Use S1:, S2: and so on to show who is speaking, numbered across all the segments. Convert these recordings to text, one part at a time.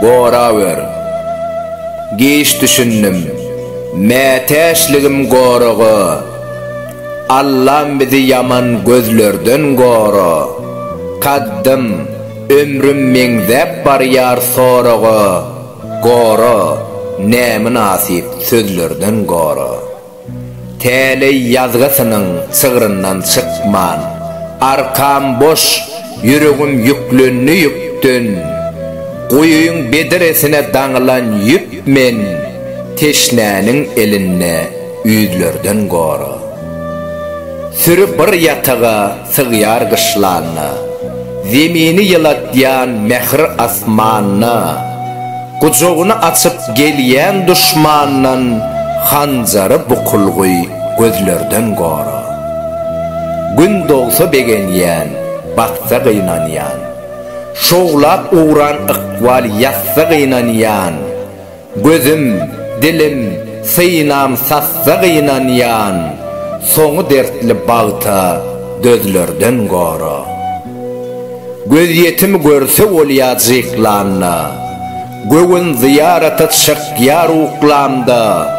S1: gora ver. Geç düşündüm, meteşligim gorağı. Allah'ım bizi yaman gözlerden gora. Kaddım, ömrüm mengzep bar yar sorağı. Gora, ne münasip sözlerden gora. Tele yazgısının çığırından çıkman. Arkam boş, yüreğim yüklünü yüktün. Kuyuyun bediresine dağılan yüp men. Teşnenin eline üylerden gora. Sürüp bir yatağa sığyar kışlanı. Zemini yılatyan mehr asmanı. Kucağını açıp geliyen düşmanın hancarı bukulguy gözlerden gora. Gün doğsa begeniyen, batsa gıynaniyan. Şoğlap uğran ıkval yatsa gıynaniyan. Gözüm, dilim, sıynam satsa gıynaniyan. Soğu dertli bağta dözlerden gora. Göz yetim görse olyacıklanı. Göğün ziyarata çıkyar uqlamda.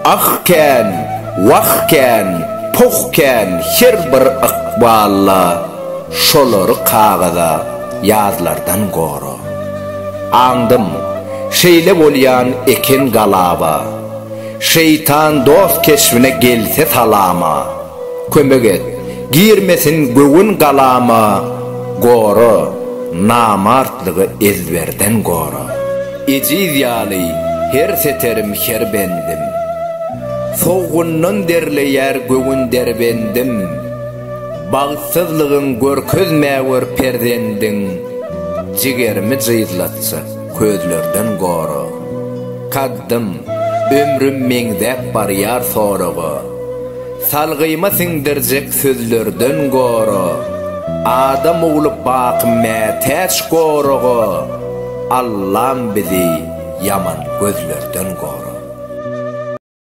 S1: Ahken, vahken, pohken her bir ıkballa. Şolları kağıda yazlardan gora. Andım, şeyle olyan eken galaba. Şeytan dost keşfine gelse salama. Kömek et, girmesin göğün galama. Gora, namartlığı ezberden gora. Eciz yali, her seterim her bendim. Soğunun derleyer göğün derbendim. Bağsızlığın görköz mäwür perdendin. Jigerimi jyzlatsa közlerden gora. Kaddım, ömrüm mengzep bar yar sorağı. Salgıyma singdirjek sözlerden gora. Adam olup bakım meteş gorağı. Allah'ım bizi yaman gözlerden gora.